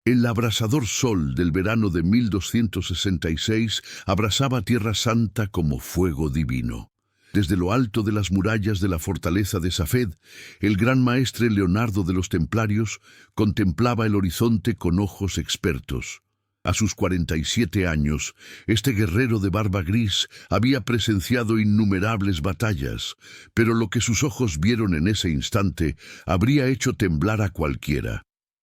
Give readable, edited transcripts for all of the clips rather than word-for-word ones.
El abrasador sol del verano de 1266 abrasaba Tierra Santa como fuego divino. Desde lo alto de las murallas de la fortaleza de Safed, el gran maestre Leonardo de los Templarios contemplaba el horizonte con ojos expertos. A sus 47 años, este guerrero de barba gris había presenciado innumerables batallas, pero lo que sus ojos vieron en ese instante habría hecho temblar a cualquiera.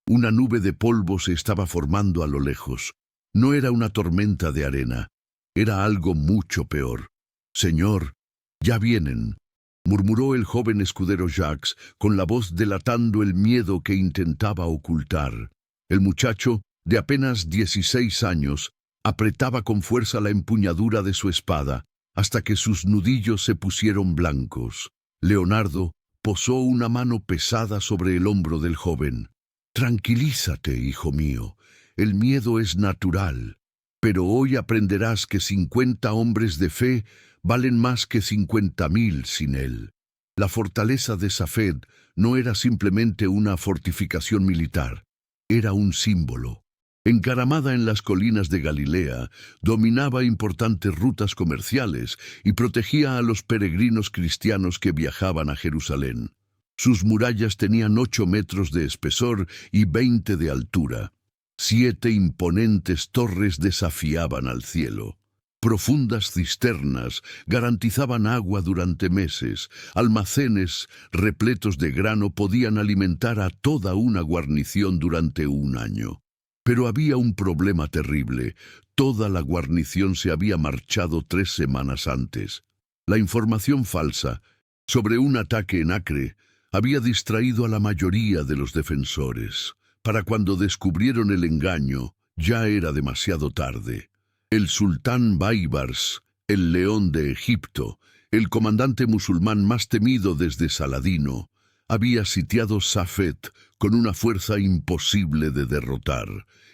Una nube de polvo se estaba formando a lo lejos. No era una tormenta de arena, era algo mucho peor. «Señor, ya vienen», murmuró el joven escudero Jacques, con la voz delatando el miedo que intentaba ocultar. El muchacho, de apenas 16 años, apretaba con fuerza la empuñadura de su espada, hasta que sus nudillos se pusieron blancos. Leonardo posó una mano pesada sobre el hombro del joven. «Tranquilízate, hijo mío, el miedo es natural, pero hoy aprenderás que 50 hombres de fe valen más que 50.000 sin él». La fortaleza de Safed no era simplemente una fortificación militar, era un símbolo. Encaramada en las colinas de Galilea, dominaba importantes rutas comerciales y protegía a los peregrinos cristianos que viajaban a Jerusalén. Sus murallas tenían 8 metros de espesor y 20 de altura. 7 imponentes torres desafiaban al cielo. Profundas cisternas garantizaban agua durante meses. Almacenes repletos de grano podían alimentar a toda una guarnición durante un año. Pero había un problema terrible. Toda la guarnición se había marchado 3 semanas antes. La información falsa sobre un ataque en Acre había distraído a la mayoría de los defensores. Para cuando descubrieron el engaño, ya era demasiado tarde. El sultán Baibars, el león de Egipto, el comandante musulmán más temido desde Saladino, había sitiado Safed con una fuerza imposible de derrotar,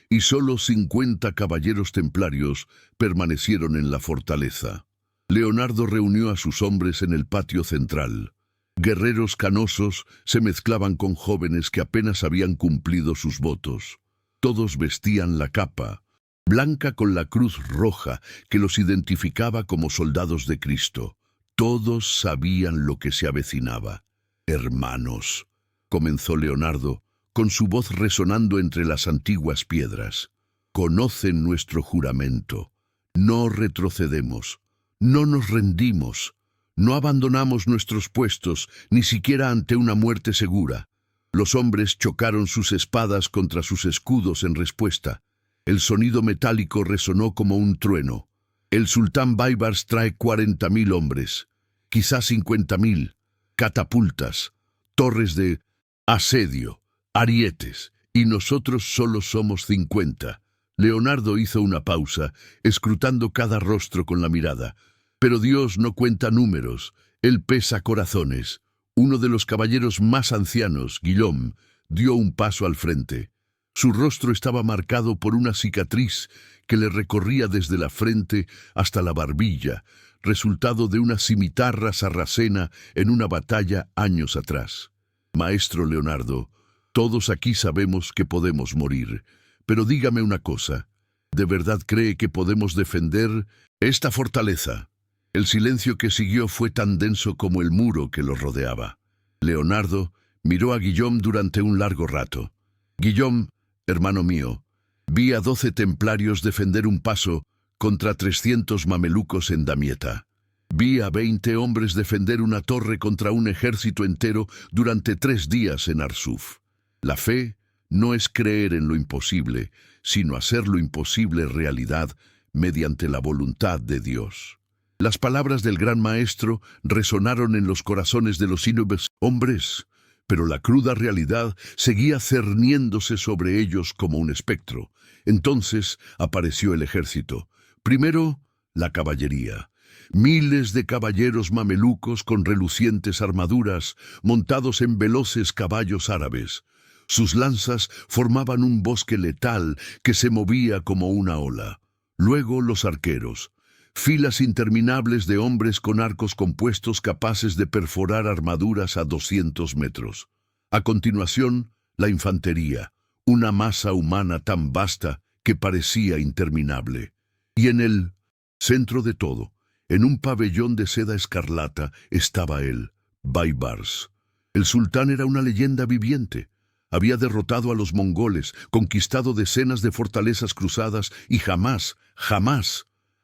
y solo 50 caballeros templarios permanecieron en la fortaleza. Leonardo reunió a sus hombres en el patio central. Guerreros canosos se mezclaban con jóvenes que apenas habían cumplido sus votos. Todos vestían la capa, blanca con la cruz roja que los identificaba como soldados de Cristo. Todos sabían lo que se avecinaba. «Hermanos», comenzó Leonardo, con su voz resonando entre las antiguas piedras, «conocen nuestro juramento. No retrocedemos, no nos rendimos. No abandonamos nuestros puestos, ni siquiera ante una muerte segura». Los hombres chocaron sus espadas contra sus escudos en respuesta. El sonido metálico resonó como un trueno. El sultán Baibars trae 40.000 hombres, quizás 50.000, catapultas, torres de asedio, arietes, y nosotros solo somos 50. Leonardo hizo una pausa, escrutando cada rostro con la mirada. Pero Dios no cuenta números, Él pesa corazones. Uno de los caballeros más ancianos, Guillaume, dio un paso al frente. Su rostro estaba marcado por una cicatriz que le recorría desde la frente hasta la barbilla, resultado de una cimitarra sarracena en una batalla años atrás. «Maestro Leonardo, todos aquí sabemos que podemos morir, pero dígame una cosa, ¿de verdad cree que podemos defender esta fortaleza?» El silencio que siguió fue tan denso como el muro que lo rodeaba. Leonardo miró a Guillaume durante un largo rato. «Guillaume, hermano mío, vi a 12 templarios defender un paso contra 300 mamelucos en Damieta. Vi a 20 hombres defender una torre contra un ejército entero durante 3 días en Arsuf. La fe no es creer en lo imposible, sino hacer lo imposible realidad mediante la voluntad de Dios». Las palabras del gran maestro resonaron en los corazones de los inúbiles hombres, pero la cruda realidad seguía cerniéndose sobre ellos como un espectro. Entonces apareció el ejército. Primero, la caballería. Miles de caballeros mamelucos con relucientes armaduras, montados en veloces caballos árabes. Sus lanzas formaban un bosque letal que se movía como una ola. Luego los arqueros. Filas interminables de hombres con arcos compuestos capaces de perforar armaduras a 200 metros. A continuación, la infantería, una masa humana tan vasta que parecía interminable. Y en el centro de todo, en un pabellón de seda escarlata, estaba él, Baibars. El sultán era una leyenda viviente. Había derrotado a los mongoles, conquistado decenas de fortalezas cruzadas y jamás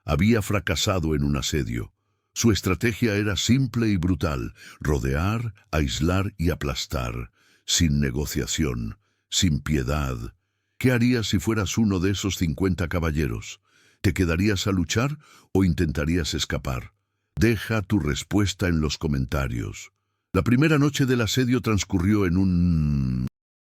había fracasado en un asedio. Su estrategia era simple y brutal: rodear, aislar y aplastar, sin negociación, sin piedad. ¿Qué harías si fueras uno de esos 50 caballeros? ¿Te quedarías a luchar o intentarías escapar? Deja tu respuesta en los comentarios. La primera noche del asedio transcurrió en un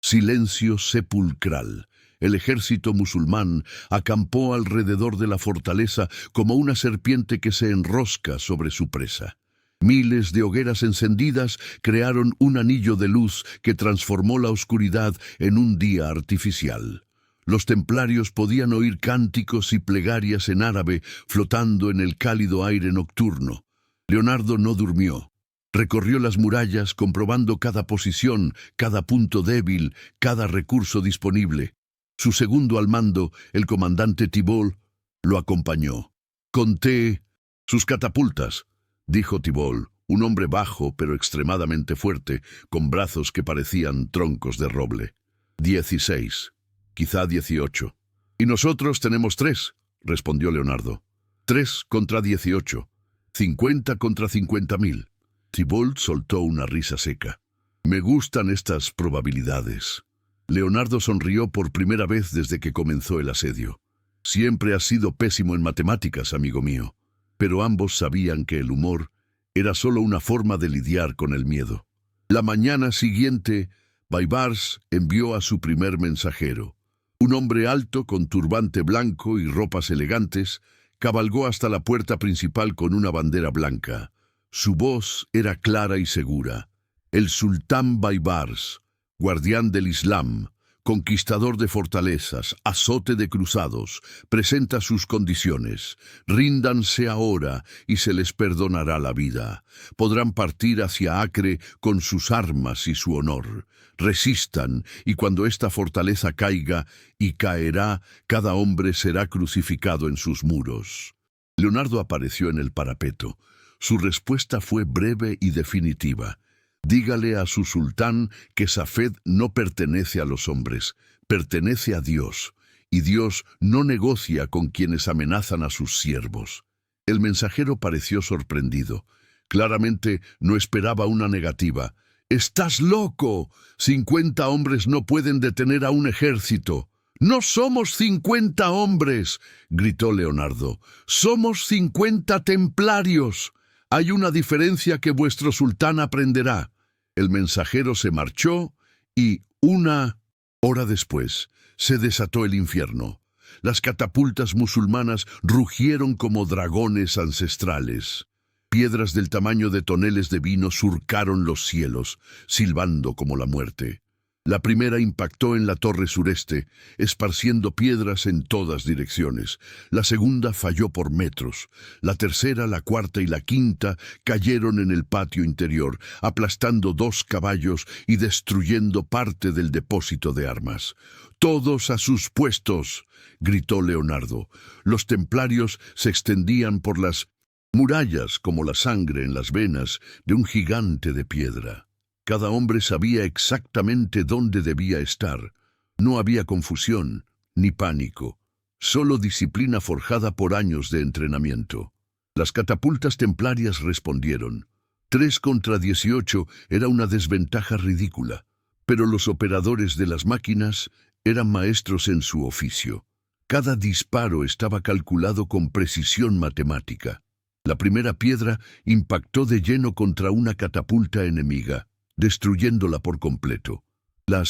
silencio sepulcral. El ejército musulmán acampó alrededor de la fortaleza como una serpiente que se enrosca sobre su presa. Miles de hogueras encendidas crearon un anillo de luz que transformó la oscuridad en un día artificial. Los templarios podían oír cánticos y plegarias en árabe flotando en el cálido aire nocturno. Leonardo no durmió. Recorrió las murallas comprobando cada posición, cada punto débil, cada recurso disponible. Su segundo al mando, el comandante Thibault, lo acompañó. «Conté sus catapultas», dijo Thibault, un hombre bajo pero extremadamente fuerte, con brazos que parecían troncos de roble. 16, quizá 18. «Y nosotros tenemos 3», respondió Leonardo. 3 contra 18. 50 contra 50.000. Thibault soltó una risa seca. «Me gustan estas probabilidades». Leonardo sonrió por primera vez desde que comenzó el asedio. «Siempre has sido pésimo en matemáticas, amigo mío». Pero ambos sabían que el humor era solo una forma de lidiar con el miedo. La mañana siguiente, Baibars envió a su primer mensajero. Un hombre alto con turbante blanco y ropas elegantes cabalgó hasta la puerta principal con una bandera blanca. Su voz era clara y segura. «El sultán Baibars, guardián del Islam, conquistador de fortalezas, azote de cruzados, presenta sus condiciones. Ríndanse ahora y se les perdonará la vida. Podrán partir hacia Acre con sus armas y su honor. Resistan, y cuando esta fortaleza caiga, y caerá, cada hombre será crucificado en sus muros». Leonardo apareció en el parapeto. Su respuesta fue breve y definitiva. «Dígale a su sultán que Safed no pertenece a los hombres, pertenece a Dios, y Dios no negocia con quienes amenazan a sus siervos». El mensajero pareció sorprendido. Claramente no esperaba una negativa. «¡Estás loco! 50 hombres no pueden detener a un ejército». «¡No somos 50 hombres!», gritó Leonardo. «Somos 50 templarios. Hay una diferencia que vuestro sultán aprenderá». El mensajero se marchó y, una hora después, se desató el infierno. Las catapultas musulmanas rugieron como dragones ancestrales. Piedras del tamaño de toneles de vino surcaron los cielos, silbando como la muerte. La primera impactó en la torre sureste, esparciendo piedras en todas direcciones. La segunda falló por metros. La tercera, la cuarta y la quinta cayeron en el patio interior, aplastando 2 caballos y destruyendo parte del depósito de armas. «¡Todos a sus puestos!», gritó Leonardo. Los templarios se extendían por las murallas como la sangre en las venas de un gigante de piedra. Cada hombre sabía exactamente dónde debía estar. No había confusión ni pánico, solo disciplina forjada por años de entrenamiento. Las catapultas templarias respondieron. 3 contra 18 era una desventaja ridícula, pero los operadores de las máquinas eran maestros en su oficio. Cada disparo estaba calculado con precisión matemática. La primera piedra impactó de lleno contra una catapulta enemiga, destruyéndola por completo. La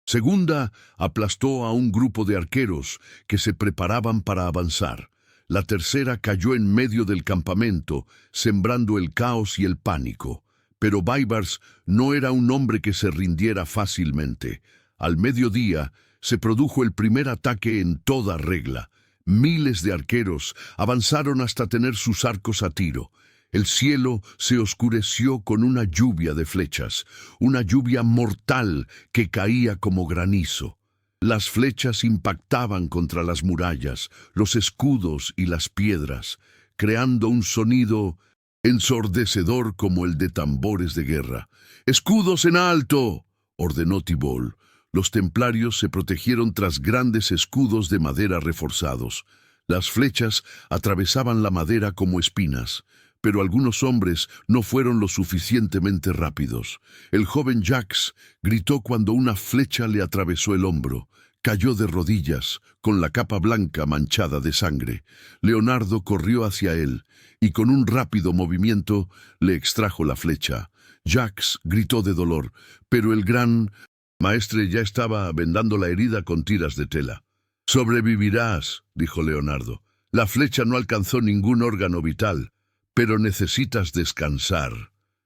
segunda aplastó a un grupo de arqueros que se preparaban para avanzar. La tercera cayó en medio del campamento, sembrando el caos y el pánico. Pero Baibars no era un hombre que se rindiera fácilmente. Al mediodía se produjo el primer ataque en toda regla. Miles de arqueros avanzaron hasta tener sus arcos a tiro. El cielo se oscureció con una lluvia de flechas, una lluvia mortal que caía como granizo. Las flechas impactaban contra las murallas, los escudos y las piedras, creando un sonido ensordecedor como el de tambores de guerra. ¡Escudos en alto!, ordenó Thibault. Los templarios se protegieron tras grandes escudos de madera reforzados. Las flechas atravesaban la madera como espinas, pero algunos hombres no fueron lo suficientemente rápidos. El joven Jacques gritó cuando una flecha le atravesó el hombro. Cayó de rodillas, con la capa blanca manchada de sangre. Leonardo corrió hacia él, y con un rápido movimiento le extrajo la flecha. Jacques gritó de dolor, pero el gran maestre ya estaba vendando la herida con tiras de tela. «Sobrevivirás», dijo Leonardo. «La flecha no alcanzó ningún órgano vital, pero necesitas descansar».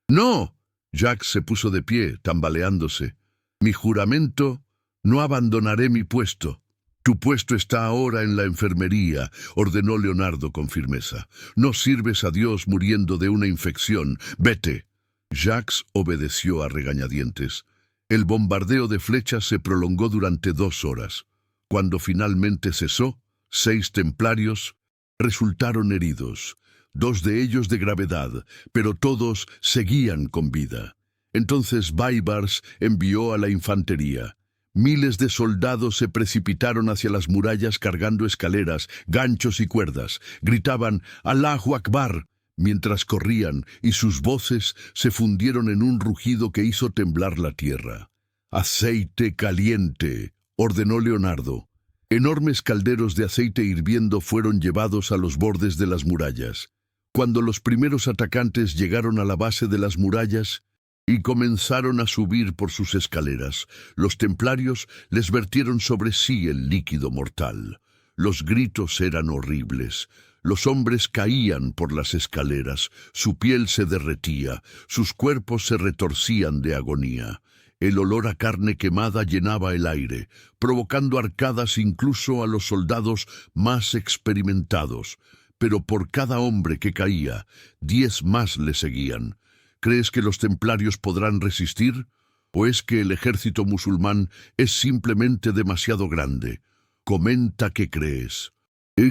«¡No!», Jacques se puso de pie, tambaleándose. «Mi juramento, no abandonaré mi puesto». «Tu puesto está ahora en la enfermería», ordenó Leonardo con firmeza. «No sirves a Dios muriendo de una infección. Vete». Jacques obedeció a regañadientes. El bombardeo de flechas se prolongó durante 2 horas. Cuando finalmente cesó, 6 templarios resultaron heridos, 2 de ellos de gravedad, pero todos seguían con vida. Entonces Baibars envió a la infantería. Miles de soldados se precipitaron hacia las murallas cargando escaleras, ganchos y cuerdas. Gritaban «Allahu Akbar», mientras corrían, y sus voces se fundieron en un rugido que hizo temblar la tierra. «Aceite caliente», ordenó Leonardo. Enormes calderos de aceite hirviendo fueron llevados a los bordes de las murallas. Cuando los primeros atacantes llegaron a la base de las murallas y comenzaron a subir por sus escaleras, los templarios les vertieron sobre sí el líquido mortal. Los gritos eran horribles. Los hombres caían por las escaleras, su piel se derretía, sus cuerpos se retorcían de agonía. El olor a carne quemada llenaba el aire, provocando arcadas incluso a los soldados más experimentados. Pero por cada hombre que caía, 10 más le seguían. ¿Crees que los templarios podrán resistir? ¿O es que el ejército musulmán es simplemente demasiado grande? Comenta qué crees.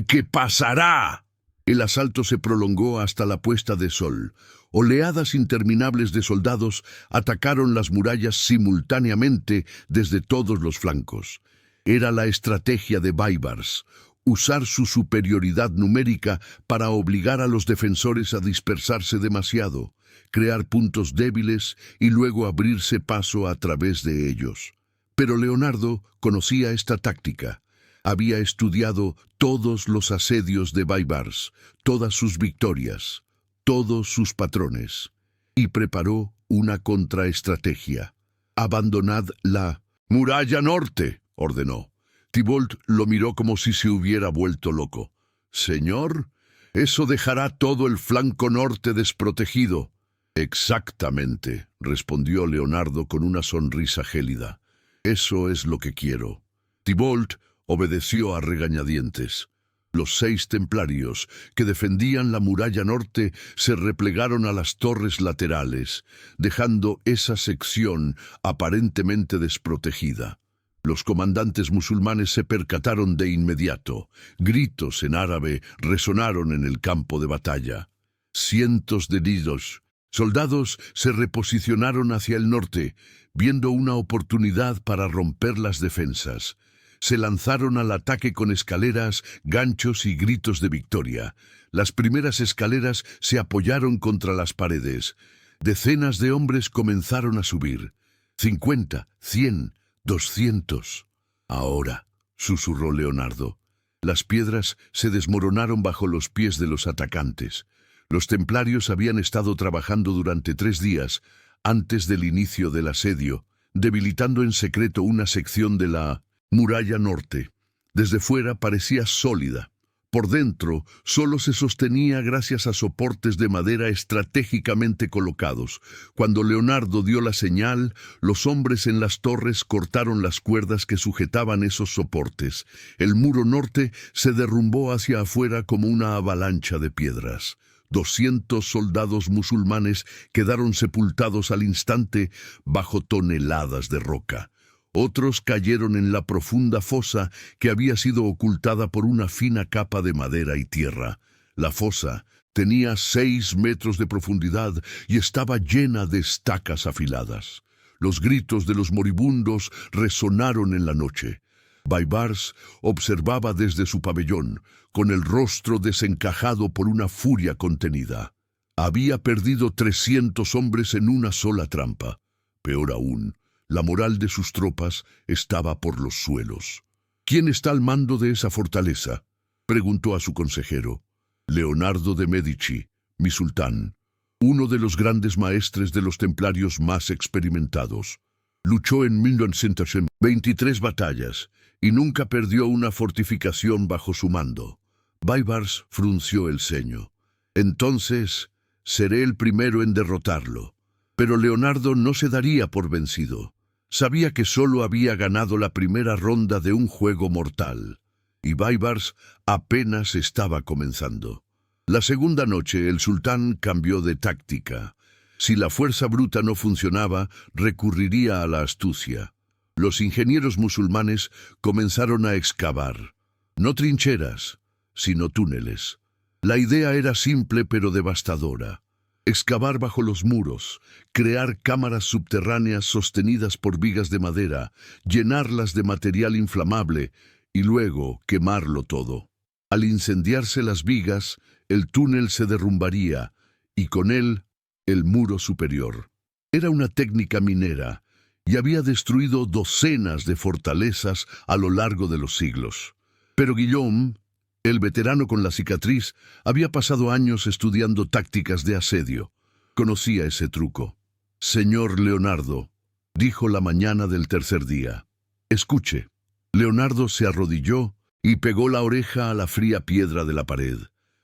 ¿Qué pasará? El asalto se prolongó hasta la puesta de sol. Oleadas interminables de soldados atacaron las murallas simultáneamente desde todos los flancos. Era la estrategia de Baibars, usar su superioridad numérica para obligar a los defensores a dispersarse demasiado, crear puntos débiles y luego abrirse paso a través de ellos. Pero Leonardo conocía esta táctica. Había estudiado todos los asedios de Baibars, todas sus victorias, todos sus patrones, y preparó una contraestrategia. «Abandonad la muralla norte», ordenó. Thibault lo miró como si se hubiera vuelto loco. «Señor, eso dejará todo el flanco norte desprotegido». «Exactamente», respondió Leonardo con una sonrisa gélida. «Eso es lo que quiero». Thibault obedeció a regañadientes. Los 6 templarios que defendían la muralla norte se replegaron a las torres laterales, dejando esa sección aparentemente desprotegida. Los comandantes musulmanes se percataron de inmediato. Gritos en árabe resonaron en el campo de batalla. Cientos de heridos. Soldados se reposicionaron hacia el norte, viendo una oportunidad para romper las defensas. Se lanzaron al ataque con escaleras, ganchos y gritos de victoria. Las primeras escaleras se apoyaron contra las paredes. Decenas de hombres comenzaron a subir. 50, 100, 200. «Ahora», susurró Leonardo. Las piedras se desmoronaron bajo los pies de los atacantes. Los templarios habían estado trabajando durante 3 días antes del inicio del asedio, debilitando en secreto una sección de la muralla norte. Desde fuera parecía sólida. Por dentro solo se sostenía gracias a soportes de madera estratégicamente colocados. Cuando Leonardo dio la señal, los hombres en las torres cortaron las cuerdas que sujetaban esos soportes. El muro norte se derrumbó hacia afuera como una avalancha de piedras. 200 soldados musulmanes quedaron sepultados al instante bajo toneladas de roca. Otros cayeron en la profunda fosa que había sido ocultada por una fina capa de madera y tierra. La fosa tenía 6 metros de profundidad y estaba llena de estacas afiladas. Los gritos de los moribundos resonaron en la noche. Baibars observaba desde su pabellón, con el rostro desencajado por una furia contenida. Había perdido 300 hombres en una sola trampa. Peor aún, la moral de sus tropas estaba por los suelos. ¿Quién está al mando de esa fortaleza?, preguntó a su consejero. Leonardo de Medici, mi sultán, uno de los grandes maestres de los templarios más experimentados. Luchó en 1923 batallas y nunca perdió una fortificación bajo su mando. Baibars frunció el ceño. Entonces, seré el primero en derrotarlo. Pero Leonardo no se daría por vencido. Sabía que solo había ganado la primera ronda de un juego mortal, y Baibars apenas estaba comenzando. La segunda noche el sultán cambió de táctica. Si la fuerza bruta no funcionaba, recurriría a la astucia. Los ingenieros musulmanes comenzaron a excavar, no trincheras, sino túneles. La idea era simple pero devastadora. Excavar bajo los muros, crear cámaras subterráneas sostenidas por vigas de madera, llenarlas de material inflamable y luego quemarlo todo. Al incendiarse las vigas, el túnel se derrumbaría y con él el muro superior. Era una técnica minera y había destruido docenas de fortalezas a lo largo de los siglos. Pero Guillaume, el veterano con la cicatriz, había pasado años estudiando tácticas de asedio. Conocía ese truco. «Señor Leonardo», dijo la mañana del tercer día. «Escuche». Leonardo se arrodilló y pegó la oreja a la fría piedra de la pared.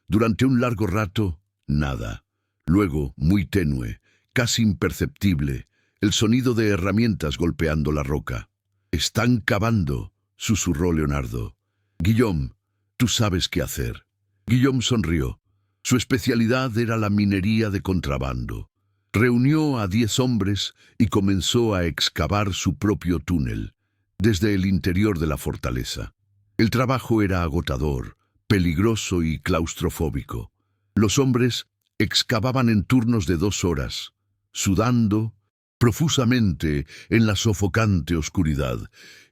Durante un largo rato, nada. Luego, muy tenue, casi imperceptible, el sonido de herramientas golpeando la roca. «Están cavando», susurró Leonardo. «Guillaume, tú sabes qué hacer». Guillaume sonrió. Su especialidad era la minería de contrabando. Reunió a 10 hombres y comenzó a excavar su propio túnel, desde el interior de la fortaleza. El trabajo era agotador, peligroso y claustrofóbico. Los hombres excavaban en turnos de 2 horas, sudando profusamente en la sofocante oscuridad.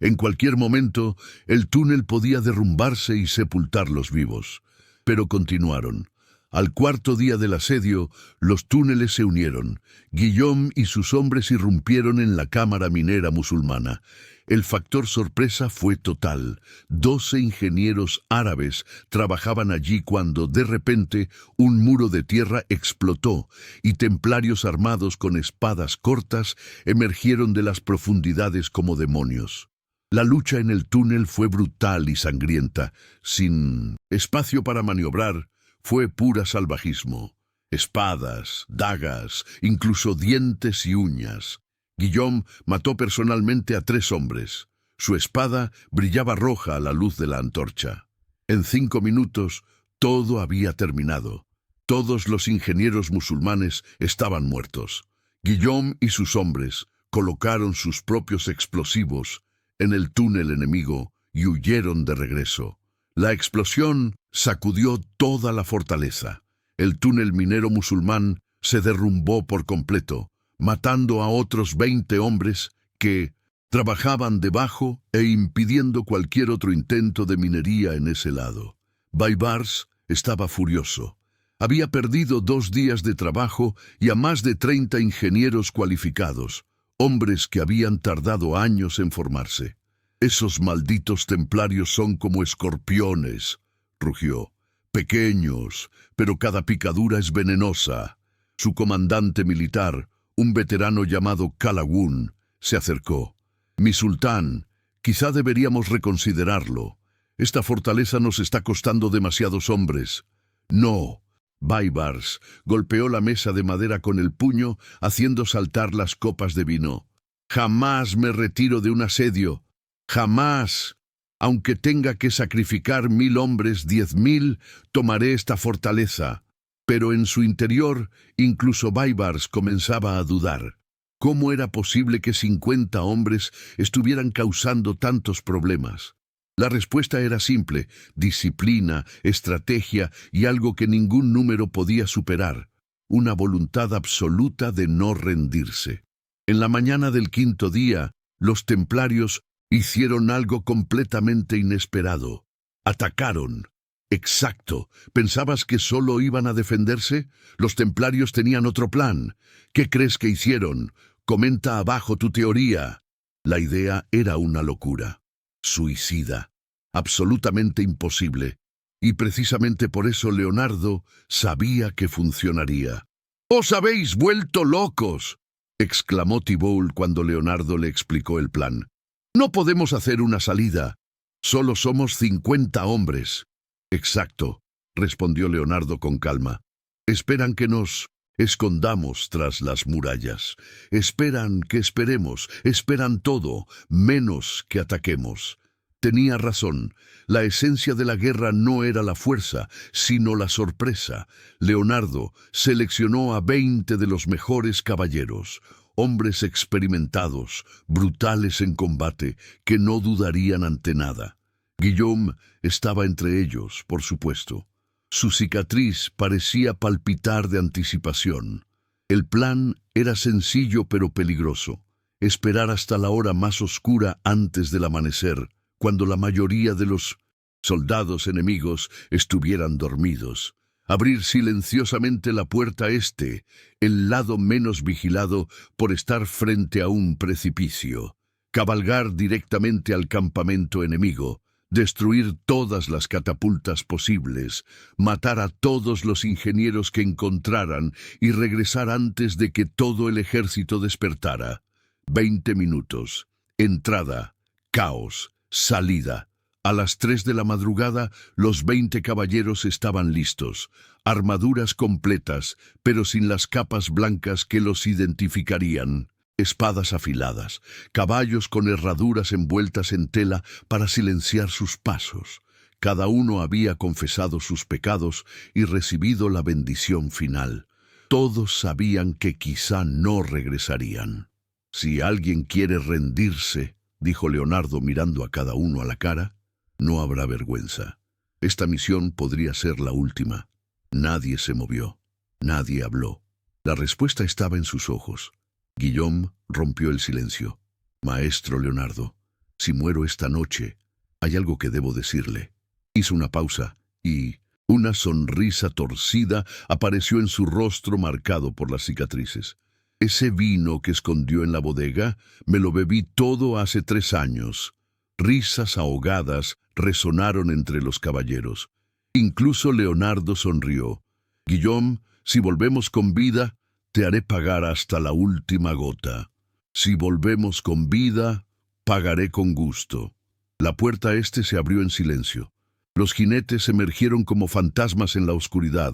En cualquier momento, el túnel podía derrumbarse y sepultarlos vivos. Pero continuaron. Al cuarto día del asedio, los túneles se unieron. Guillaume y sus hombres irrumpieron en la cámara minera musulmana. El factor sorpresa fue total. 12 ingenieros árabes trabajaban allí cuando, de repente, un muro de tierra explotó y templarios armados con espadas cortas emergieron de las profundidades como demonios. La lucha en el túnel fue brutal y sangrienta. Sin espacio para maniobrar, fue pura salvajismo. Espadas, dagas, incluso dientes y uñas. Guillaume mató personalmente a 3 hombres. Su espada brillaba roja a la luz de la antorcha. En 5 minutos, todo había terminado. Todos los ingenieros musulmanes estaban muertos. Guillaume y sus hombres colocaron sus propios explosivos en el túnel enemigo y huyeron de regreso. La explosión sacudió toda la fortaleza. El túnel minero musulmán se derrumbó por completo, matando a otros 20 hombres que trabajaban debajo e impidiendo cualquier otro intento de minería en ese lado. Baibars estaba furioso. Había perdido 2 días de trabajo y a más de 30 ingenieros cualificados, hombres que habían tardado años en formarse. «Esos malditos templarios son como escorpiones», rugió. «Pequeños, pero cada picadura es venenosa». Su comandante militar, un veterano llamado Calagún, se acercó. «Mi sultán, quizá deberíamos reconsiderarlo. Esta fortaleza nos está costando demasiados hombres». «No». Baibars golpeó la mesa de madera con el puño, haciendo saltar las copas de vino. «Jamás me retiro de un asedio. Jamás. Aunque tenga que sacrificar 1000 hombres, 10.000, tomaré esta fortaleza». Pero en su interior, incluso Baibars comenzaba a dudar. ¿Cómo era posible que 50 hombres estuvieran causando tantos problemas? La respuesta era simple: disciplina, estrategia y algo que ningún número podía superar: una voluntad absoluta de no rendirse. En la mañana del quinto día, los templarios hicieron algo completamente inesperado. Atacaron. Exacto. ¿Pensabas que solo iban a defenderse? Los templarios tenían otro plan. ¿Qué crees que hicieron? Comenta abajo tu teoría. La idea era una locura. Suicida. Absolutamente imposible. Y precisamente por eso Leonardo sabía que funcionaría. «¡Os habéis vuelto locos!», exclamó Thibault cuando Leonardo le explicó el plan. «No podemos hacer una salida. Solo somos 50 hombres». «Exacto», respondió Leonardo con calma. «Esperan que nos escondamos tras las murallas. Esperan que esperemos. Esperan todo, menos que ataquemos». Tenía razón. La esencia de la guerra no era la fuerza, sino la sorpresa. Leonardo seleccionó a 20 de los mejores caballeros, hombres experimentados, brutales en combate, que no dudarían ante nada. Guillaume estaba entre ellos, por supuesto. Su cicatriz parecía palpitar de anticipación. El plan era sencillo pero peligroso: esperar hasta la hora más oscura antes del amanecer, cuando la mayoría de los soldados enemigos estuvieran dormidos. Abrir silenciosamente la puerta este, el lado menos vigilado por estar frente a un precipicio. Cabalgar directamente al campamento enemigo, destruir todas las catapultas posibles, matar a todos los ingenieros que encontraran y regresar antes de que todo el ejército despertara. 20 minutos. Entrada. Caos. Salida. A las 3 de la madrugada, los 20 caballeros estaban listos, armaduras completas, pero sin las capas blancas que los identificarían, espadas afiladas, caballos con herraduras envueltas en tela para silenciar sus pasos. Cada uno había confesado sus pecados y recibido la bendición final. Todos sabían que quizá no regresarían. «Si alguien quiere rendirse», dijo Leonardo mirando a cada uno a la cara, «no habrá vergüenza. Esta misión podría ser la última». Nadie se movió. Nadie habló. La respuesta estaba en sus ojos. Guillaume rompió el silencio. «Maestro Leonardo, si muero esta noche, hay algo que debo decirle». Hizo una pausa y una sonrisa torcida apareció en su rostro marcado por las cicatrices. «Ese vino que escondió en la bodega, me lo bebí todo hace 3 años». Risas ahogadas resonaron entre los caballeros. Incluso Leonardo sonrió. «Guillaume, si volvemos con vida, te haré pagar hasta la última gota. Si volvemos con vida, pagaré con gusto». La puerta este se abrió en silencio. Los jinetes emergieron como fantasmas en la oscuridad,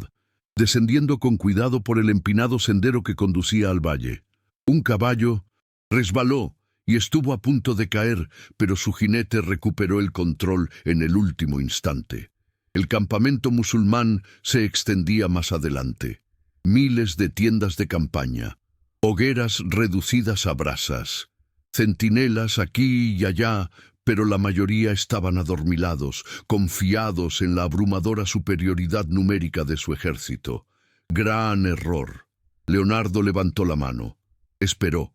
descendiendo con cuidado por el empinado sendero que conducía al valle. Un caballo resbaló y estuvo a punto de caer, pero su jinete recuperó el control en el último instante. El campamento musulmán se extendía más adelante. Miles de tiendas de campaña, hogueras reducidas a brasas, centinelas aquí y allá, pero la mayoría estaban adormilados, confiados en la abrumadora superioridad numérica de su ejército. Gran error. Leonardo levantó la mano. Esperó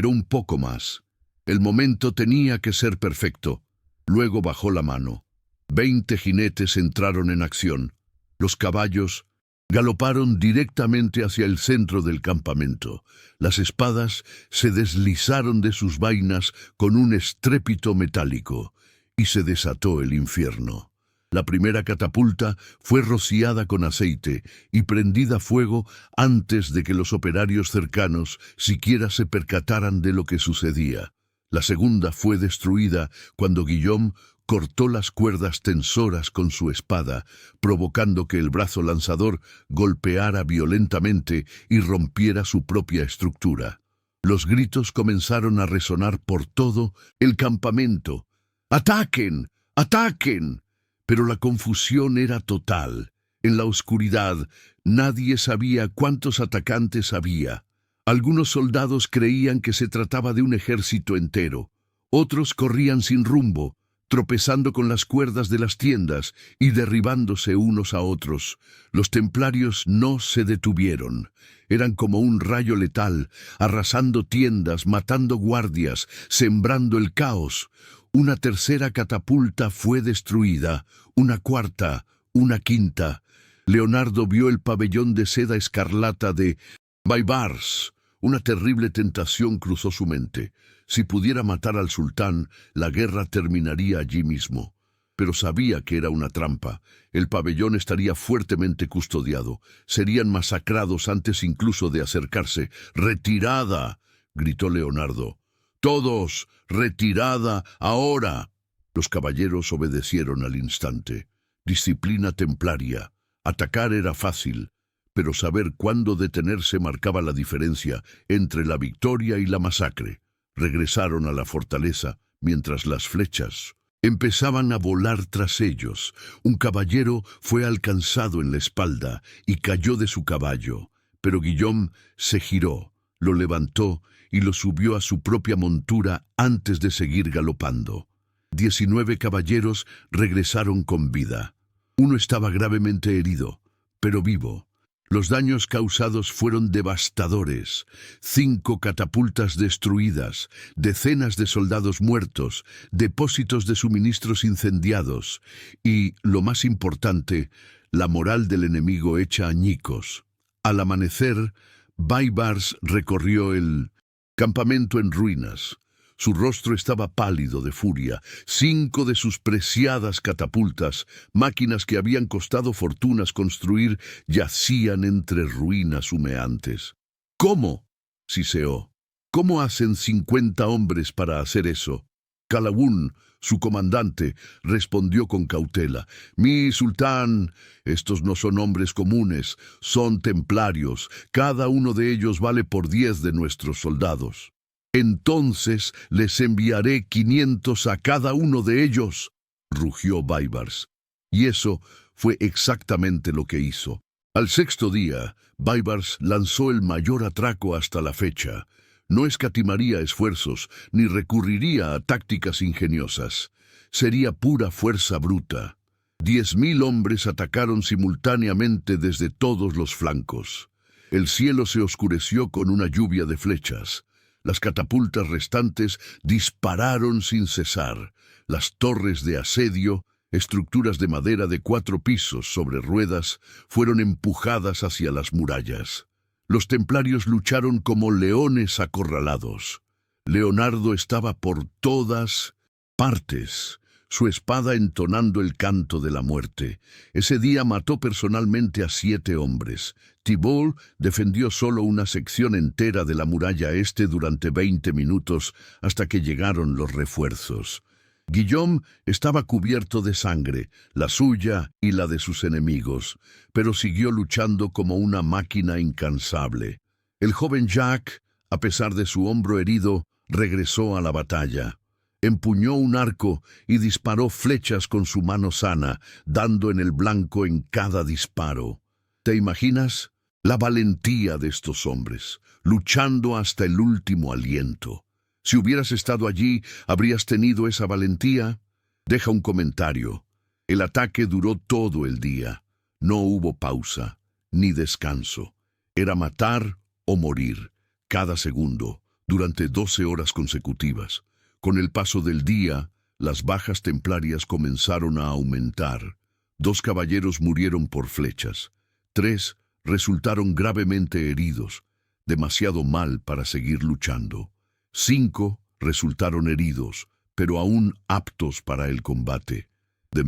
un poco más. El momento tenía que ser perfecto. Luego bajó la mano. 20 jinetes entraron en acción. Los caballos galoparon directamente hacia el centro del campamento. Las espadas se deslizaron de sus vainas con un estrépito metálico, y se desató el infierno. La primera catapulta fue rociada con aceite y prendida a fuego antes de que los operarios cercanos siquiera se percataran de lo que sucedía. La segunda fue destruida cuando Guillaume cortó las cuerdas tensoras con su espada, provocando que el brazo lanzador golpeara violentamente y rompiera su propia estructura. Los gritos comenzaron a resonar por todo el campamento. ¡Ataquen! ¡Ataquen! Pero la confusión era total. En la oscuridad nadie sabía cuántos atacantes había. Algunos soldados creían que se trataba de un ejército entero. Otros corrían sin rumbo, tropezando con las cuerdas de las tiendas y derribándose unos a otros. Los templarios no se detuvieron. Eran como un rayo letal, arrasando tiendas, matando guardias, sembrando el caos. Una tercera catapulta fue destruida, una cuarta, una quinta. Leonardo vio el pabellón de seda escarlata de Baibars. Una terrible tentación cruzó su mente. Si pudiera matar al sultán, la guerra terminaría allí mismo. Pero sabía que era una trampa. El pabellón estaría fuertemente custodiado. Serían masacrados antes incluso de acercarse. ¡Retirada!, gritó Leonardo. ¡Todos! ¡Retirada ahora! Los caballeros obedecieron al instante. Disciplina templaria. Atacar era fácil, pero saber cuándo detenerse marcaba la diferencia entre la victoria y la masacre. Regresaron a la fortaleza mientras las flechas empezaban a volar tras ellos. Un caballero fue alcanzado en la espalda y cayó de su caballo, pero Guillaume se giró, lo levantó y lo subió a su propia montura antes de seguir galopando. 19 caballeros regresaron con vida. Uno estaba gravemente herido, pero vivo. Los daños causados fueron devastadores. 5 catapultas destruidas, decenas de soldados muertos, depósitos de suministros incendiados y, lo más importante, la moral del enemigo hecha añicos. Al amanecer, Baibars recorrió el campamento en ruinas. Su rostro estaba pálido de furia. 5 de sus preciadas catapultas, máquinas que habían costado fortunas construir, yacían entre ruinas humeantes. ¿Cómo?, siseó. ¿Cómo hacen 50 hombres para hacer eso? Calawún, su comandante, respondió con cautela. Mi sultán, estos no son hombres comunes, son templarios. Cada uno de ellos vale por 10 de nuestros soldados. Entonces les enviaré 500 a cada uno de ellos, rugió Baibars. Y eso fue exactamente lo que hizo. Al 6.º día, Baibars lanzó el mayor atraco hasta la fecha. No escatimaría esfuerzos, ni recurriría a tácticas ingeniosas. Sería pura fuerza bruta. 10.000 hombres atacaron simultáneamente desde todos los flancos. El cielo se oscureció con una lluvia de flechas. Las catapultas restantes dispararon sin cesar. Las torres de asedio, estructuras de madera de 4 pisos sobre ruedas, fueron empujadas hacia las murallas. Los templarios lucharon como leones acorralados. Leonardo estaba por todas partes, su espada entonando el canto de la muerte. Ese día mató personalmente a 7 hombres. Thibault defendió solo una sección entera de la muralla este durante 20 minutos hasta que llegaron los refuerzos. Guillaume estaba cubierto de sangre, la suya y la de sus enemigos, pero siguió luchando como una máquina incansable. El joven Jacques, a pesar de su hombro herido, regresó a la batalla. Empuñó un arco y disparó flechas con su mano sana, dando en el blanco en cada disparo. ¿Te imaginas? La valentía de estos hombres, luchando hasta el último aliento. Si hubieras estado allí, ¿habrías tenido esa valentía? Deja un comentario. El ataque duró todo el día. No hubo pausa, ni descanso. Era matar o morir, cada segundo, durante 12 horas consecutivas. Con el paso del día, las bajas templarias comenzaron a aumentar. 2 caballeros murieron por flechas. 3 resultaron gravemente heridos, demasiado mal para seguir luchando. 5 resultaron heridos, pero aún aptos para el combate. De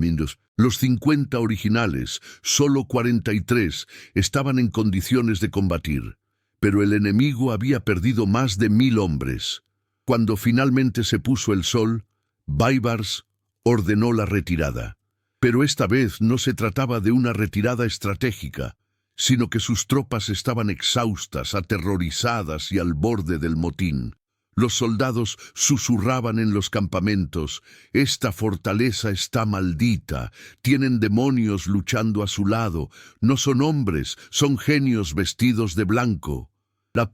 los 50 originales, solo 43 estaban en condiciones de combatir, pero el enemigo había perdido más de 1000 hombres. Cuando finalmente se puso el sol, Baibars ordenó la retirada. Pero esta vez no se trataba de una retirada estratégica, sino que sus tropas estaban exhaustas, aterrorizadas y al borde del motín. Los soldados susurraban en los campamentos: «Esta fortaleza está maldita, tienen demonios luchando a su lado, no son hombres, son genios vestidos de blanco». La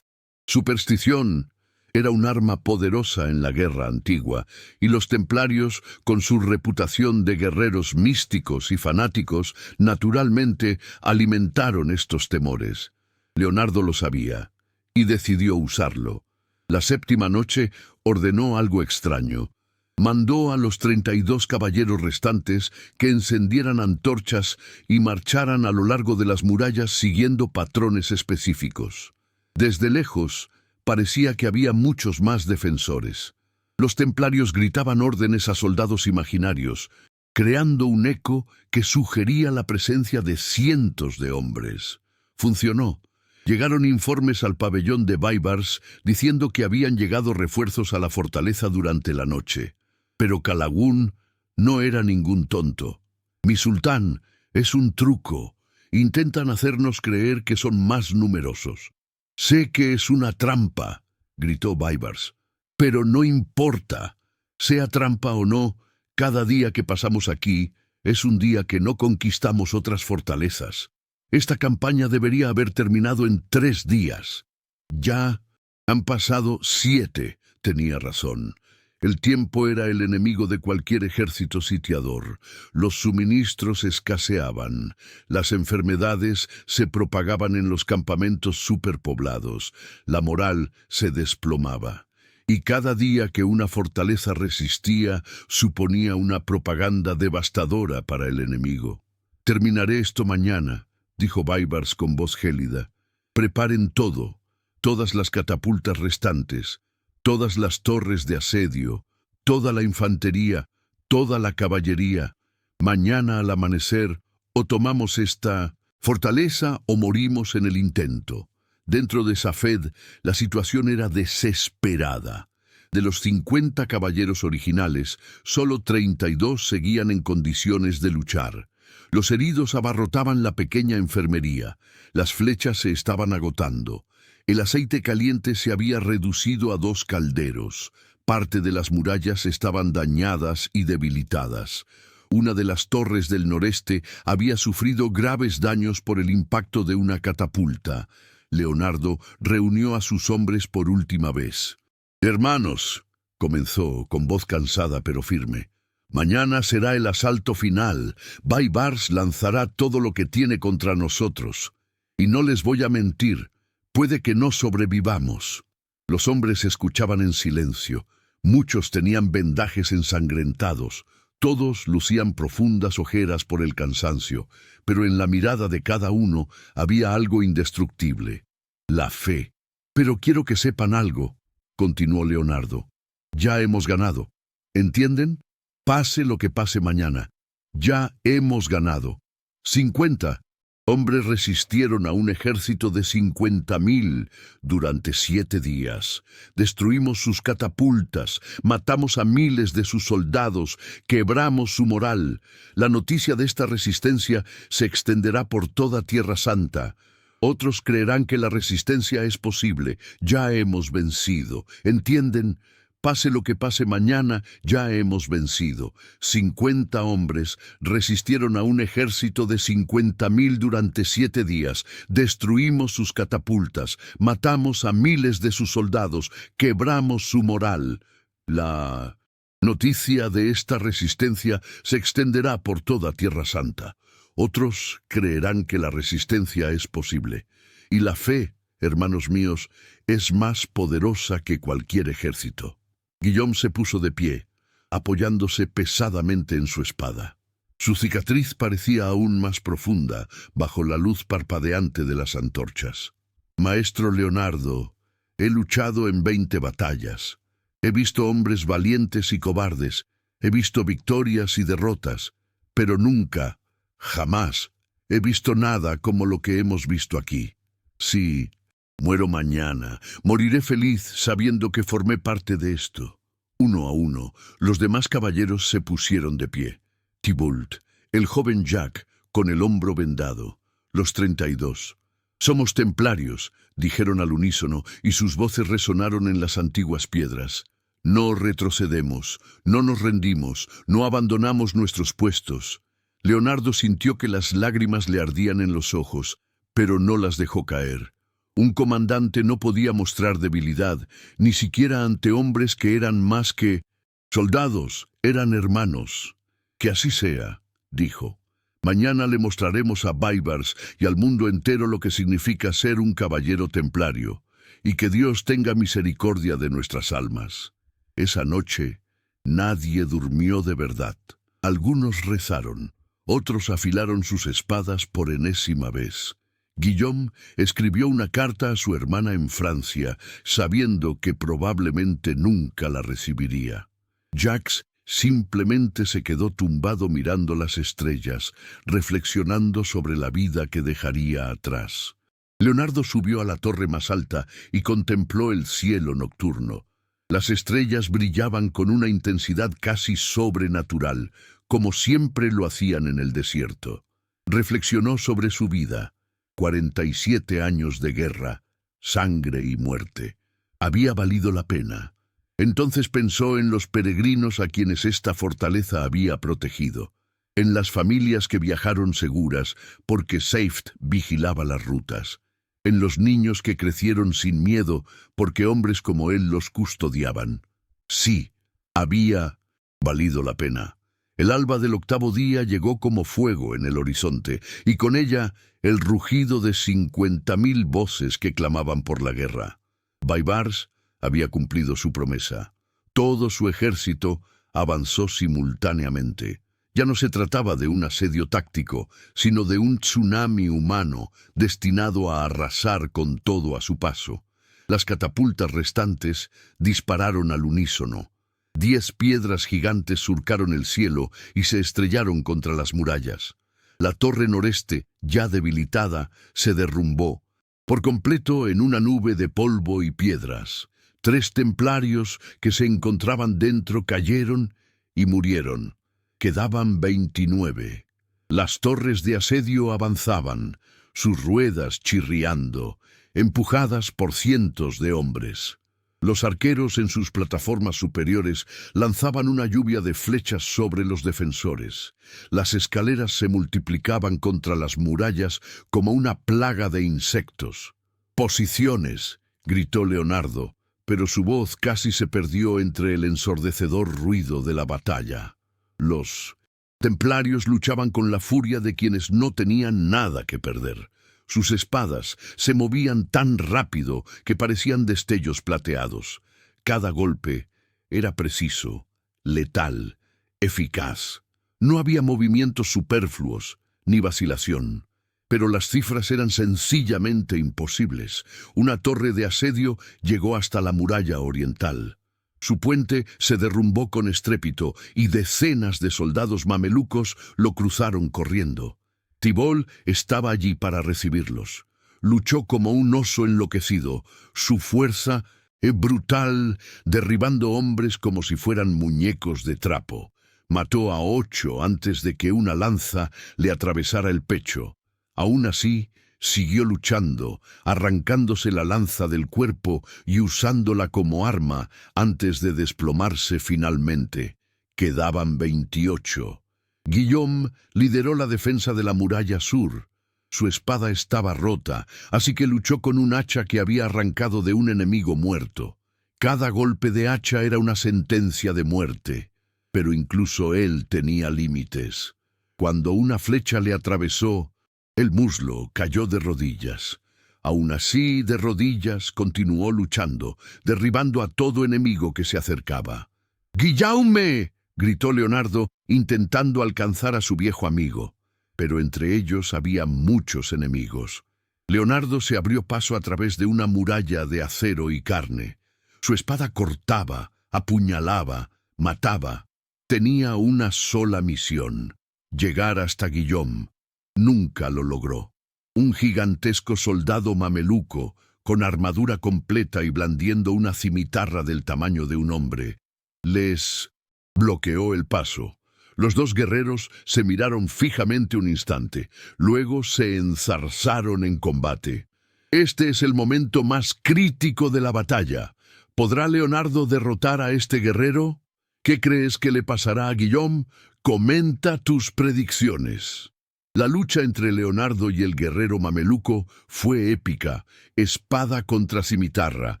Superstición era un arma poderosa en la guerra antigua, y los templarios, con su reputación de guerreros místicos y fanáticos, naturalmente alimentaron estos temores. Leonardo lo sabía, y decidió usarlo. La séptima noche ordenó algo extraño. Mandó a los 32 caballeros restantes que encendieran antorchas y marcharan a lo largo de las murallas siguiendo patrones específicos. Desde lejos, parecía que había muchos más defensores. Los templarios gritaban órdenes a soldados imaginarios, creando un eco que sugería la presencia de cientos de hombres. Funcionó. Llegaron informes al pabellón de Baibars diciendo que habían llegado refuerzos a la fortaleza durante la noche. Pero Calagún no era ningún tonto. Mi sultán es un truco. Intentan hacernos creer que son más numerosos. Sé que es una trampa, gritó Baibars, pero no importa. Sea trampa o no, cada día que pasamos aquí es un día que no conquistamos otras fortalezas. Esta campaña debería haber terminado en 3 días. Ya han pasado 7, tenía razón. El tiempo era el enemigo de cualquier ejército sitiador. Los suministros escaseaban. Las enfermedades se propagaban en los campamentos superpoblados. La moral se desplomaba. Y cada día que una fortaleza resistía suponía una propaganda devastadora para el enemigo. «Terminaré esto mañana», dijo Baibars con voz gélida. «Preparen todo, todas las catapultas restantes, todas las torres de asedio, toda la infantería, toda la caballería. Mañana al amanecer, o tomamos esta fortaleza o morimos en el intento». Dentro de Safed, la situación era desesperada. De los 50 caballeros originales, solo 32 seguían en condiciones de luchar. Los heridos abarrotaban la pequeña enfermería. Las flechas se estaban agotando. El aceite caliente se había reducido a 2 calderos. Parte de las murallas estaban dañadas y debilitadas. Una de las torres del noreste había sufrido graves daños por el impacto de una catapulta. Leonardo reunió a sus hombres por última vez. «Hermanos», comenzó con voz cansada pero firme, «mañana será el asalto final. Baibars lanzará todo lo que tiene contra nosotros. Y no les voy a mentir, puede que no sobrevivamos». Los hombres escuchaban en silencio. Muchos tenían vendajes ensangrentados. Todos lucían profundas ojeras por el cansancio, pero en la mirada de cada uno había algo indestructible: la fe. «Pero quiero que sepan algo», continuó Leonardo. «Ya hemos ganado. ¿Entienden? Pase lo que pase mañana. Ya hemos ganado. 50 hombres resistieron a un ejército de 50.000 durante 7 días. Destruimos sus catapultas, matamos a miles de sus soldados, quebramos su moral. La noticia de esta resistencia se extenderá por toda Tierra Santa. Otros creerán que la resistencia es posible. Ya hemos vencido. ¿Entienden? Pase lo que pase mañana, ya hemos vencido. 50 hombres resistieron a un ejército de 50.000 durante 7 días. Destruimos sus catapultas, matamos a miles de sus soldados, quebramos su moral. La noticia de esta resistencia se extenderá por toda Tierra Santa. Otros creerán que la resistencia es posible. Y la fe, hermanos míos, es más poderosa que cualquier ejército». Guillaume se puso de pie, apoyándose pesadamente en su espada. Su cicatriz parecía aún más profunda bajo la luz parpadeante de las antorchas. «Maestro Leonardo, he luchado en 20 batallas. He visto hombres valientes y cobardes. He visto victorias y derrotas. Pero nunca, jamás, he visto nada como lo que hemos visto aquí. Sí, muero mañana. Moriré feliz sabiendo que formé parte de esto». Uno a uno, los demás caballeros se pusieron de pie. Thibault, el joven Jack, con el hombro vendado. Los 32. «Somos templarios», dijeron al unísono, y sus voces resonaron en las antiguas piedras. «No retrocedemos, no nos rendimos, no abandonamos nuestros puestos». Leonardo sintió que las lágrimas le ardían en los ojos, pero no las dejó caer. Un comandante no podía mostrar debilidad, ni siquiera ante hombres que eran más que soldados, eran hermanos. Que así sea, dijo. Mañana le mostraremos a Baibars y al mundo entero lo que significa ser un caballero templario, y que Dios tenga misericordia de nuestras almas. Esa noche nadie durmió de verdad. Algunos rezaron, otros afilaron sus espadas por enésima vez. Guillaume escribió una carta a su hermana en Francia, sabiendo que probablemente nunca la recibiría. Jacques simplemente se quedó tumbado mirando las estrellas, reflexionando sobre la vida que dejaría atrás. Leonardo subió a la torre más alta y contempló el cielo nocturno. Las estrellas brillaban con una intensidad casi sobrenatural, como siempre lo hacían en el desierto. Reflexionó sobre su vida. 47 años de guerra, sangre y muerte. Había valido la pena. Entonces pensó en los peregrinos a quienes esta fortaleza había protegido, en las familias que viajaron seguras porque Seift vigilaba las rutas, en los niños que crecieron sin miedo porque hombres como él los custodiaban. Sí, había valido la pena. El alba del 8º día llegó como fuego en el horizonte, y con ella el rugido de 50.000 voces que clamaban por la guerra. Baibars había cumplido su promesa. Todo su ejército avanzó simultáneamente. Ya no se trataba de un asedio táctico, sino de un tsunami humano destinado a arrasar con todo a su paso. Las catapultas restantes dispararon al unísono. 10 piedras gigantes surcaron el cielo y se estrellaron contra las murallas. La torre noreste, ya debilitada, se derrumbó, por completo en una nube de polvo y piedras. 3 templarios que se encontraban dentro cayeron y murieron. Quedaban 29. Las torres de asedio avanzaban, sus ruedas chirriando, empujadas por cientos de hombres. Los arqueros en sus plataformas superiores lanzaban una lluvia de flechas sobre los defensores. Las escaleras se multiplicaban contra las murallas como una plaga de insectos. «¡Posiciones!», gritó Leonardo, pero su voz casi se perdió entre el ensordecedor ruido de la batalla. Los templarios luchaban con la furia de quienes no tenían nada que perder. Sus espadas se movían tan rápido que parecían destellos plateados. Cada golpe era preciso, letal, eficaz. No había movimientos superfluos, ni vacilación. Pero las cifras eran sencillamente imposibles. Una torre de asedio llegó hasta la muralla oriental. Su puente se derrumbó con estrépito y decenas de soldados mamelucos lo cruzaron corriendo. Thibault estaba allí para recibirlos. Luchó como un oso enloquecido. Su fuerza es brutal, derribando hombres como si fueran muñecos de trapo. Mató a 8 antes de que una lanza le atravesara el pecho. Aún así, siguió luchando, arrancándose la lanza del cuerpo y usándola como arma antes de desplomarse finalmente. Quedaban 28. Guillaume lideró la defensa de la muralla sur. Su espada estaba rota, así que luchó con un hacha que había arrancado de un enemigo muerto. Cada golpe de hacha era una sentencia de muerte, pero incluso él tenía límites. Cuando una flecha le atravesó el muslo, cayó de rodillas. Aún así, de rodillas, continuó luchando, derribando a todo enemigo que se acercaba. «¡Guillaume!», gritó Leonardo, intentando alcanzar a su viejo amigo. Pero entre ellos había muchos enemigos. Leonardo se abrió paso a través de una muralla de acero y carne. Su espada cortaba, apuñalaba, mataba. Tenía una sola misión: llegar hasta Guillaume. Nunca lo logró. Un gigantesco soldado mameluco, con armadura completa y blandiendo una cimitarra del tamaño de un hombre, les bloqueó el paso. Los 2 guerreros se miraron fijamente un instante, luego se enzarzaron en combate. Este es el momento más crítico de la batalla. ¿Podrá Leonardo derrotar a este guerrero? ¿Qué crees que le pasará a Guillaume? Comenta tus predicciones. La lucha entre Leonardo y el guerrero mameluco fue épica, espada contra cimitarra,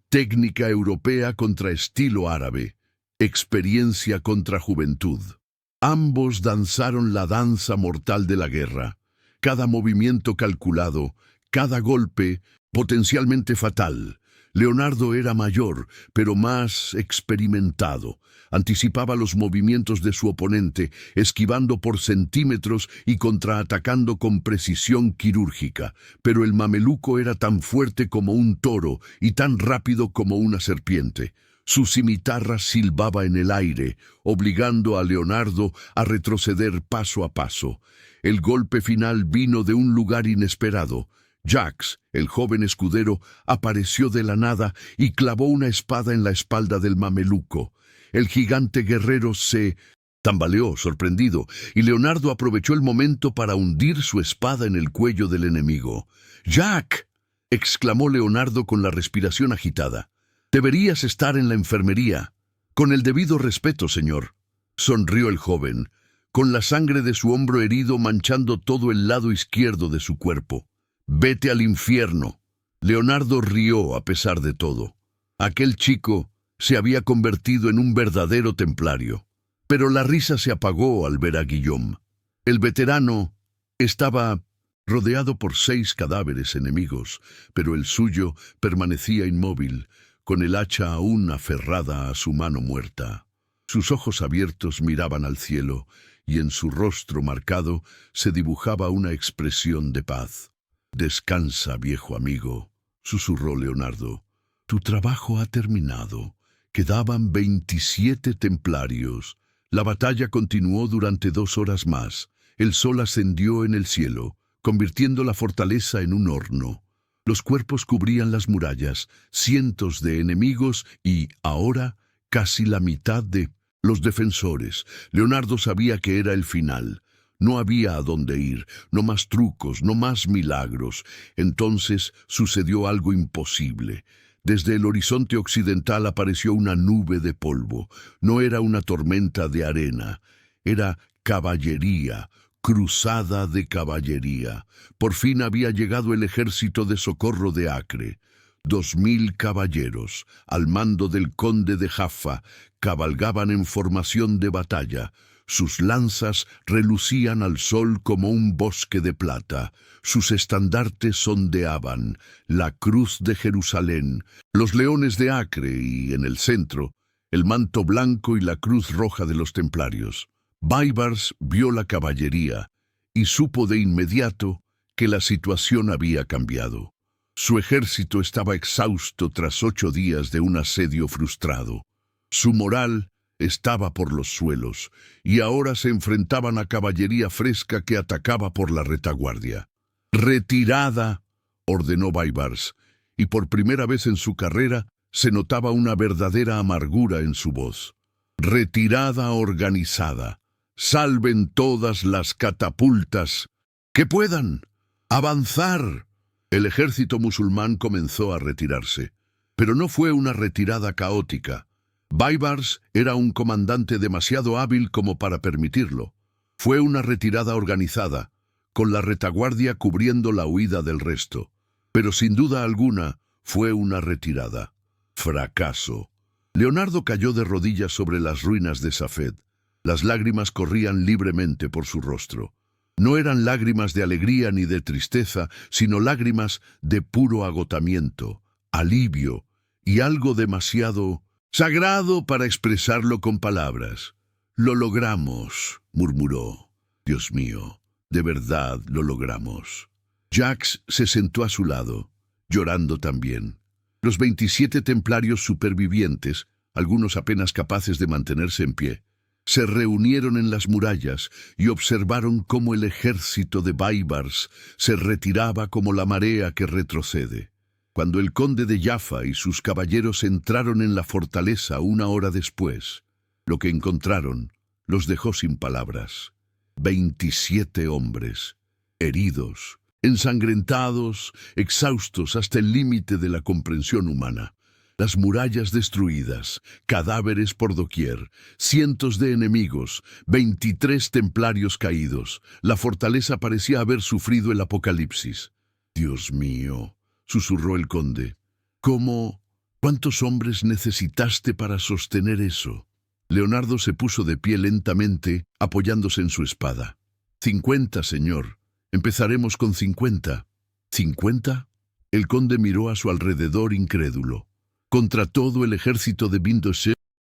técnica europea contra estilo árabe, experiencia contra juventud. Ambos danzaron la danza mortal de la guerra, cada movimiento calculado, cada golpe potencialmente fatal. Leonardo era mayor, pero más experimentado. Anticipaba los movimientos de su oponente, esquivando por centímetros y contraatacando con precisión quirúrgica. Pero el mameluco era tan fuerte como un toro y tan rápido como una serpiente. Su cimitarra silbaba en el aire, obligando a Leonardo a retroceder paso a paso. El golpe final vino de un lugar inesperado. Jax, el joven escudero, apareció de la nada y clavó una espada en la espalda del mameluco. El gigante guerrero se tambaleó, sorprendido, y Leonardo aprovechó el momento para hundir su espada en el cuello del enemigo. «¡Jack!», exclamó Leonardo con la respiración agitada. «Deberías estar en la enfermería». «Con el debido respeto, señor», sonrió el joven, con la sangre de su hombro herido manchando todo el lado izquierdo de su cuerpo. «Vete al infierno». Leonardo rió a pesar de todo. Aquel chico se había convertido en un verdadero templario. Pero la risa se apagó al ver a Guillaume. El veterano estaba rodeado por 6 cadáveres enemigos, pero el suyo permanecía inmóvil, con el hacha aún aferrada a su mano muerta. Sus ojos abiertos miraban al cielo, y en su rostro marcado se dibujaba una expresión de paz. «Descansa, viejo amigo», susurró Leonardo. «Tu trabajo ha terminado. Quedaban 27 templarios. La batalla continuó durante 2 horas más. El sol ascendió en el cielo, convirtiendo la fortaleza en un horno. Los cuerpos cubrían las murallas, cientos de enemigos y, ahora, casi la mitad de los defensores. Leonardo sabía que era el final. No había a dónde ir, no más trucos, no más milagros. Entonces sucedió algo imposible. Desde el horizonte occidental apareció una nube de polvo. No era una tormenta de arena, era caballería, cruzada de caballería. Por fin había llegado el ejército de socorro de Acre. 2000 caballeros, al mando del conde de Jaffa, cabalgaban en formación de batalla. Sus lanzas relucían al sol como un bosque de plata. Sus estandartes ondeaban, la cruz de Jerusalén, los leones de Acre y, en el centro, el manto blanco y la cruz roja de los templarios. Baibars vio la caballería y supo de inmediato que la situación había cambiado. Su ejército estaba exhausto tras 8 días de un asedio frustrado. Su moral estaba por los suelos, y ahora se enfrentaban a caballería fresca que atacaba por la retaguardia. «Retirada», ordenó Baibars, y por primera vez en su carrera se notaba una verdadera amargura en su voz. «Retirada organizada. Salven todas las catapultas. ¡Que puedan! ¡Avanzar!». El ejército musulmán comenzó a retirarse, pero no fue una retirada caótica. Baibars era un comandante demasiado hábil como para permitirlo. Fue una retirada organizada, con la retaguardia cubriendo la huida del resto. Pero sin duda alguna fue una retirada. Fracaso. Leonardo cayó de rodillas sobre las ruinas de Safed. Las lágrimas corrían libremente por su rostro. No eran lágrimas de alegría ni de tristeza, sino lágrimas de puro agotamiento, alivio y algo demasiado sagrado para expresarlo con palabras. «Lo logramos», murmuró. «Dios mío, de verdad lo logramos». Jax se sentó a su lado, llorando también. Los 27 templarios supervivientes, algunos apenas capaces de mantenerse en pie, se reunieron en las murallas y observaron cómo el ejército de Baibars se retiraba como la marea que retrocede. Cuando el conde de Jaffa y sus caballeros entraron en la fortaleza 1 hora después, lo que encontraron los dejó sin palabras. 27 hombres, heridos, ensangrentados, exhaustos hasta el límite de la comprensión humana. Las murallas destruidas, cadáveres por doquier, cientos de enemigos, 23 templarios caídos. La fortaleza parecía haber sufrido el apocalipsis. «Dios mío», susurró el conde. «¿Cómo? ¿Cuántos hombres necesitaste para sostener eso?» Leonardo se puso de pie lentamente, apoyándose en su espada. «50, señor. Empezaremos con 50. ¿50?» El conde miró a su alrededor incrédulo. «¿Contra todo el ejército de Bindoche?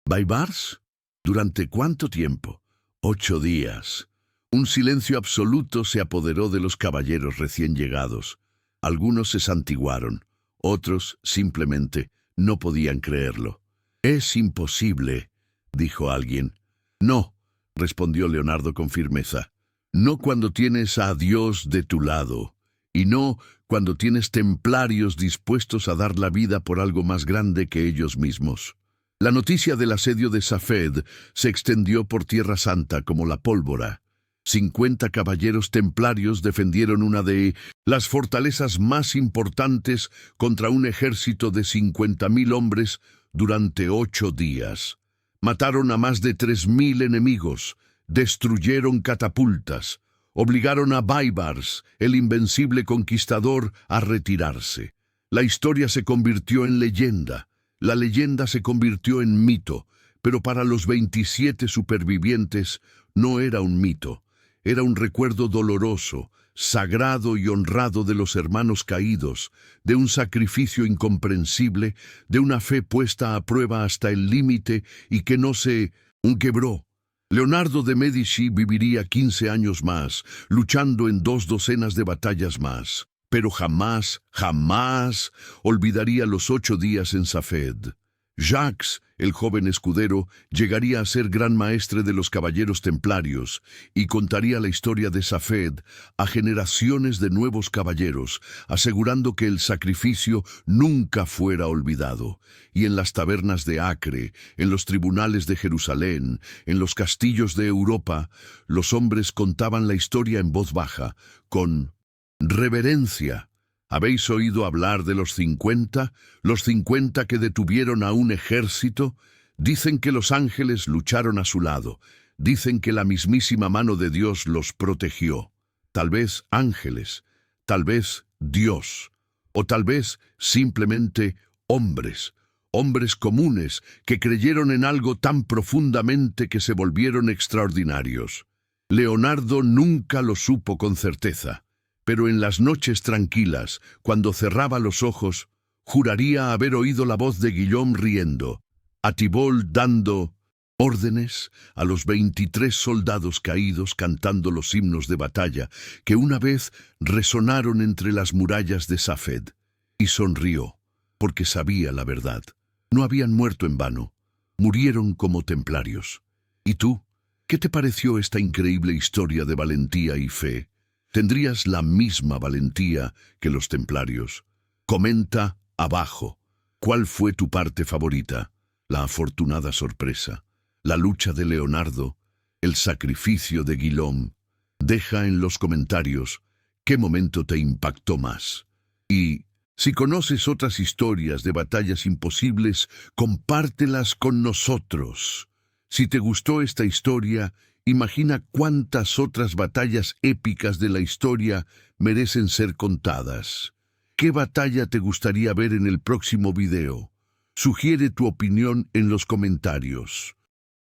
¿Baibars? ¿Durante cuánto tiempo?» 8 días. Un silencio absoluto se apoderó de los caballeros recién llegados. Algunos se santiguaron, otros simplemente no podían creerlo. «Es imposible», dijo alguien. «No», respondió Leonardo con firmeza. «No cuando tienes a Dios de tu lado, y no cuando tienes templarios dispuestos a dar la vida por algo más grande que ellos mismos». La noticia del asedio de Safed se extendió por Tierra Santa como la pólvora. 50 caballeros templarios defendieron una de las fortalezas más importantes contra un ejército de 50.000 hombres durante 8 días. Mataron a más de 3.000 enemigos, destruyeron catapultas, obligaron a Baibars, el invencible conquistador, a retirarse. La historia se convirtió en leyenda, la leyenda se convirtió en mito, pero para los 27 supervivientes no era un mito, era un recuerdo doloroso, sagrado y honrado de los hermanos caídos, de un sacrificio incomprensible, de una fe puesta a prueba hasta el límite y que no se quebró. Leonardo de Medici viviría 15 años más, luchando en 2 docenas de batallas más, pero jamás, jamás olvidaría los 8 días en Safed. Jacques, el joven escudero, llegaría a ser gran maestre de los caballeros templarios y contaría la historia de Safed a generaciones de nuevos caballeros, asegurando que el sacrificio nunca fuera olvidado. Y en las tabernas de Acre, en los tribunales de Jerusalén, en los castillos de Europa, los hombres contaban la historia en voz baja, con reverencia. ¿Habéis oído hablar de los 50? ¿Los 50 que detuvieron a un ejército? Dicen que los ángeles lucharon a su lado. Dicen que la mismísima mano de Dios los protegió. Tal vez ángeles, tal vez Dios, o tal vez simplemente hombres, hombres comunes que creyeron en algo tan profundamente que se volvieron extraordinarios. Leonardo nunca lo supo con certeza. Pero en las noches tranquilas, cuando cerraba los ojos, juraría haber oído la voz de Guillaume riendo, a Thibault dando órdenes, a los 23 soldados caídos cantando los himnos de batalla que una vez resonaron entre las murallas de Safed. Y sonrió, porque sabía la verdad. No habían muerto en vano, murieron como templarios. ¿Y tú? ¿Qué te pareció esta increíble historia de valentía y fe? ¿Tendrías la misma valentía que los templarios? Comenta abajo. ¿Cuál fue tu parte favorita? La afortunada sorpresa, la lucha de Leonardo, el sacrificio de Guillaume. Deja en los comentarios qué momento te impactó más. Y si conoces otras historias de batallas imposibles, compártelas con nosotros. Si te gustó esta historia, imagina cuántas otras batallas épicas de la historia merecen ser contadas. ¿Qué batalla te gustaría ver en el próximo video? Sugiere tu opinión en los comentarios.